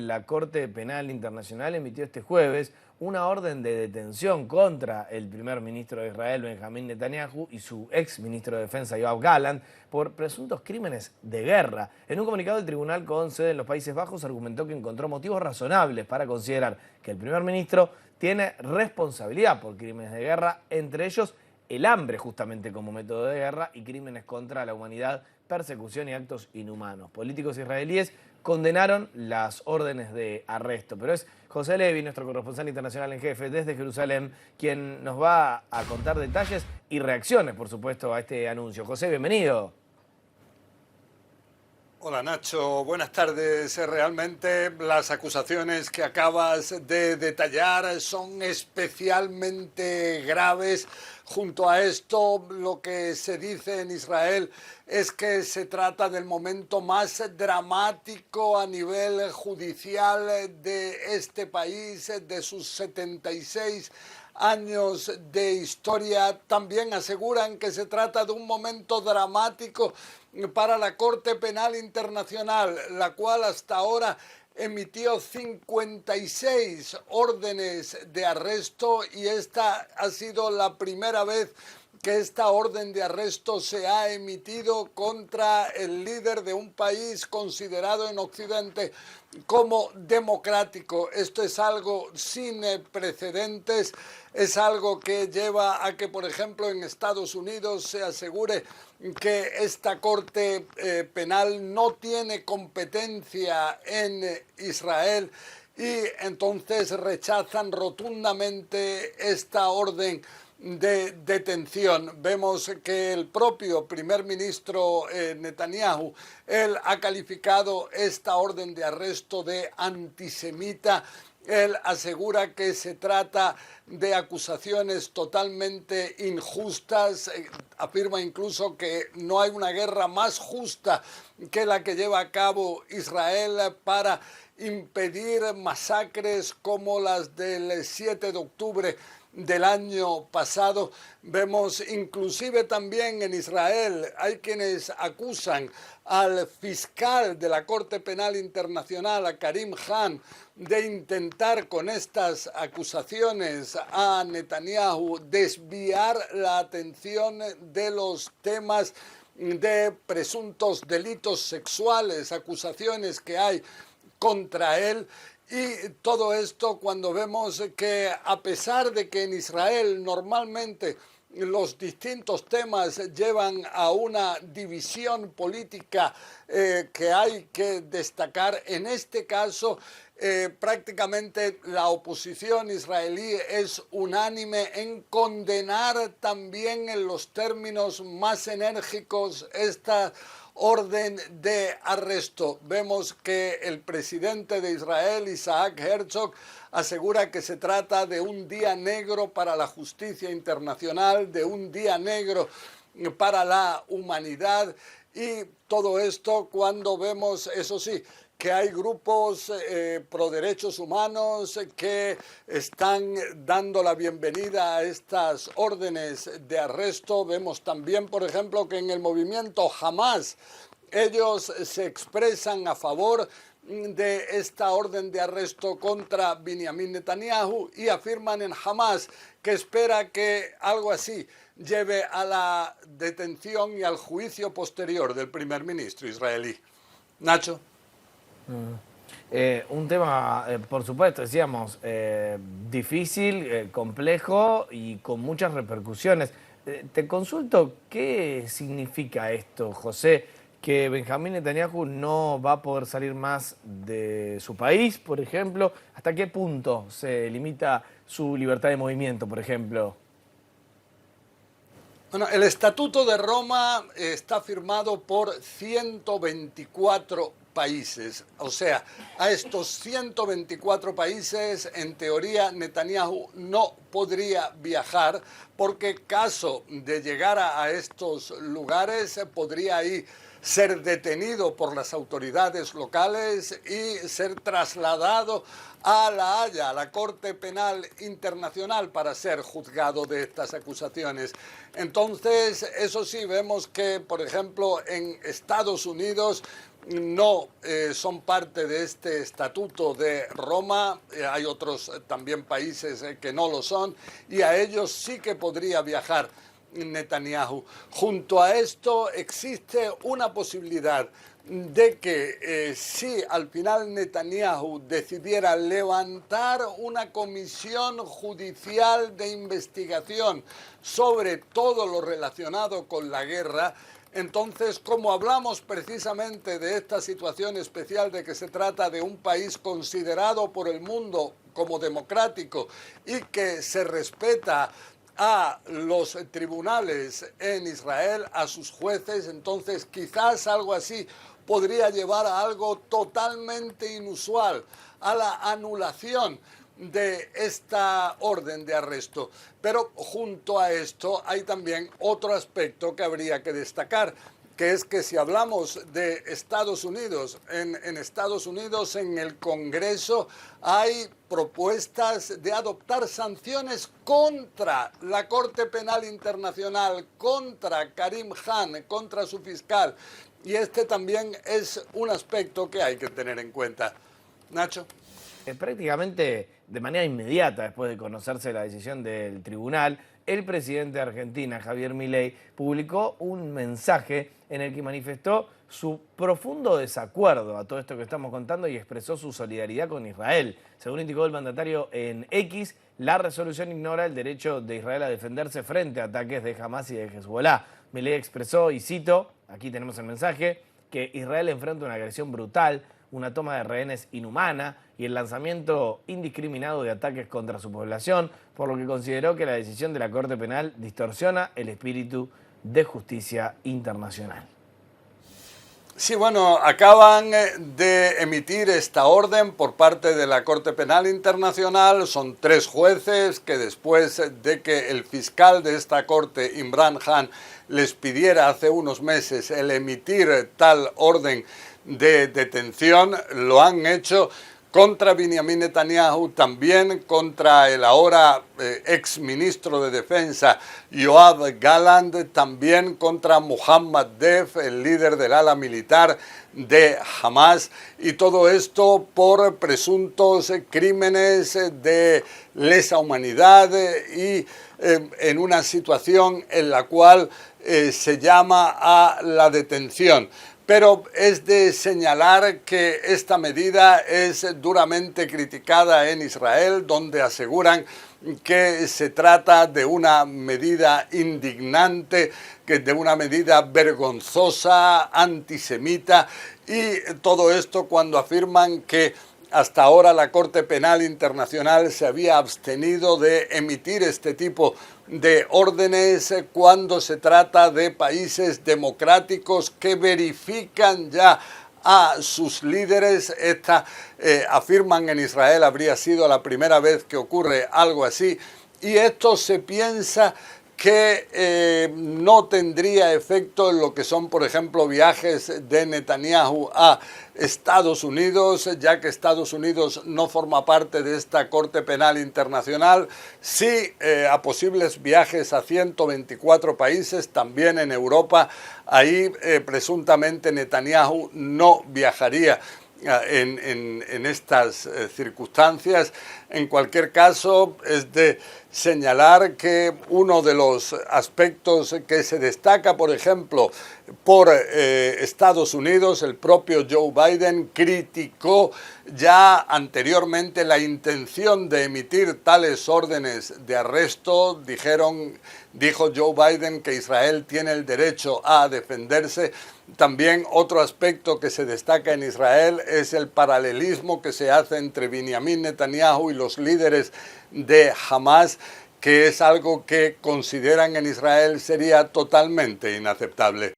la Corte Penal Internacional emitió este jueves una orden de detención contra el primer ministro de Israel, Benjamín Netanyahu, y su ex ministro de Defensa, Yoav Gallant, por presuntos crímenes de guerra. En un comunicado, el tribunal con sede en los Países Bajos argumentó que encontró motivos razonables para considerar que el primer ministro tiene responsabilidad por crímenes de guerra, entre ellos el hambre justamente como método de guerra y crímenes contra la humanidad, persecución y actos inhumanos. Políticos israelíes condenaron las órdenes de arresto, pero es José Levi, nuestro corresponsal internacional en jefe desde Jerusalén, quien nos va a contar detalles y reacciones, por supuesto, a este anuncio. José, bienvenido. Hola Nacho, buenas tardes. Realmente las acusaciones que acabas de detallar son especialmente graves. Junto a esto, lo que se dice en Israel es que se trata del momento más dramático a nivel judicial de este país, de sus 76 años de historia. También aseguran que se trata de un momento dramático para la Corte Penal Internacional, la cual hasta ahora emitió 56 órdenes de arresto y esta ha sido la primera vez que esta orden de arresto se ha emitido contra el líder de un país considerado en Occidente como democrático. Esto es algo sin precedentes, es algo que lleva a que, por ejemplo, en Estados Unidos se asegure que esta Corte Penal no tiene competencia en Israel y entonces rechazan rotundamente esta orden de detención. Vemos que el propio primer ministro Netanyahu, él ha calificado esta orden de arresto de antisemita. Él asegura que se trata de acusaciones totalmente injustas, afirma incluso que no hay una guerra más justa que la que lleva a cabo Israel para impedir masacres como las del 7 de octubre del año pasado. Vemos inclusive también en Israel, hay quienes acusan al fiscal de la Corte Penal Internacional, a Karim Khan, de intentar con estas acusaciones a Netanyahu desviar la atención de los temas de presuntos delitos sexuales, acusaciones que hay contra él. Y todo esto cuando vemos que a pesar de que en Israel normalmente los distintos temas llevan a una división política que hay que destacar, en este caso prácticamente la oposición israelí es unánime en condenar también en los términos más enérgicos esta orden de arresto. Vemos que el presidente de Israel, Isaac Herzog, asegura que se trata de un día negro para la justicia internacional, de un día negro para la humanidad, y todo esto cuando vemos, eso sí, que hay grupos pro derechos humanos que están dando la bienvenida a estas órdenes de arresto. Vemos también, por ejemplo, que en el movimiento Hamas ellos se expresan a favor de esta orden de arresto contra Benjamín Netanyahu y afirman en Hamas que espera que algo así lleve a la detención y al juicio posterior del primer ministro israelí. Nacho. Un tema, por supuesto, decíamos, difícil, complejo y con muchas repercusiones. Te consulto, ¿qué significa esto, José? Que Benjamín Netanyahu no va a poder salir más de su país, por ejemplo. ¿Hasta qué punto se limita su libertad de movimiento, por ejemplo? Bueno, el Estatuto de Roma está firmado por 124 países. O sea, a estos 124 países, en teoría, Netanyahu no podría viajar porque caso de llegar a estos lugares podría ahí ser detenido por las autoridades locales y ser trasladado a La Haya, a la Corte Penal Internacional, para ser juzgado de estas acusaciones. Entonces, eso sí, vemos que, por ejemplo, en Estados Unidos no son parte de este Estatuto de Roma, hay otros también países que no lo son, y a ellos sí que podría viajar Netanyahu. Junto a esto existe una posibilidad de que si al final Netanyahu decidiera levantar una comisión judicial de investigación sobre todo lo relacionado con la guerra, entonces, como hablamos precisamente de esta situación especial de que se trata de un país considerado por el mundo como democrático y que se respeta a los tribunales en Israel, a sus jueces, entonces quizás algo así podría llevar a algo totalmente inusual, a la anulación de esta orden de arresto. Pero junto a esto hay también otro aspecto que habría que destacar, que es que si hablamos de Estados Unidos, en Estados Unidos en el Congreso hay propuestas de adoptar sanciones contra la Corte Penal Internacional, contra Karim Khan, contra su fiscal. Y este también es un aspecto que hay que tener en cuenta. Nacho. Prácticamente de manera inmediata, después de conocerse la decisión del tribunal, el presidente de Argentina, Javier Milei, publicó un mensaje en el que manifestó su profundo desacuerdo a todo esto que estamos contando y expresó su solidaridad con Israel. Según indicó el mandatario en X, la resolución ignora el derecho de Israel a defenderse frente a ataques de Hamas y de Hezbollah. Milei expresó, y cito, aquí tenemos el mensaje, que Israel enfrenta una agresión brutal, una toma de rehenes inhumana y el lanzamiento indiscriminado de ataques contra su población, por lo que consideró que la decisión de la Corte Penal distorsiona el espíritu de justicia internacional. Sí, bueno, acaban de emitir esta orden por parte de la Corte Penal Internacional. Son 3 jueces que después de que el fiscal de esta corte, Imran Khan, les pidiera hace unos meses el emitir tal orden de detención, lo han hecho contra Benjamin Netanyahu, también contra el ahora ex ministro de Defensa Yoav Gallant, también contra Mohammad Deif, el líder del ala militar de Hamas, y todo esto por presuntos crímenes de lesa humanidad y en una situación en la cual se llama a la detención. Pero es de señalar que esta medida es duramente criticada en Israel, donde aseguran que se trata de una medida indignante, que de una medida vergonzosa, antisemita, y todo esto cuando afirman que hasta ahora la Corte Penal Internacional se había abstenido de emitir este tipo de órdenes cuando se trata de países democráticos que verifican ya a sus líderes. Afirman en Israel habría sido la primera vez que ocurre algo así, y esto se piensa que no tendría efecto en lo que son, por ejemplo, viajes de Netanyahu a Estados Unidos, ya que Estados Unidos no forma parte de esta Corte Penal Internacional, sí a posibles viajes a 124 países, también en Europa. Ahí presuntamente Netanyahu no viajaría en estas circunstancias. En cualquier caso, es de señalar que uno de los aspectos que se destaca, por ejemplo, por Estados Unidos, el propio Joe Biden criticó ya anteriormente la intención de emitir tales órdenes de arresto. Dijo Joe Biden que Israel tiene el derecho a defenderse. También otro aspecto que se destaca en Israel es el paralelismo que se hace entre Benjamin Netanyahu y los líderes de Hamas, que es algo que consideran en Israel sería totalmente inaceptable.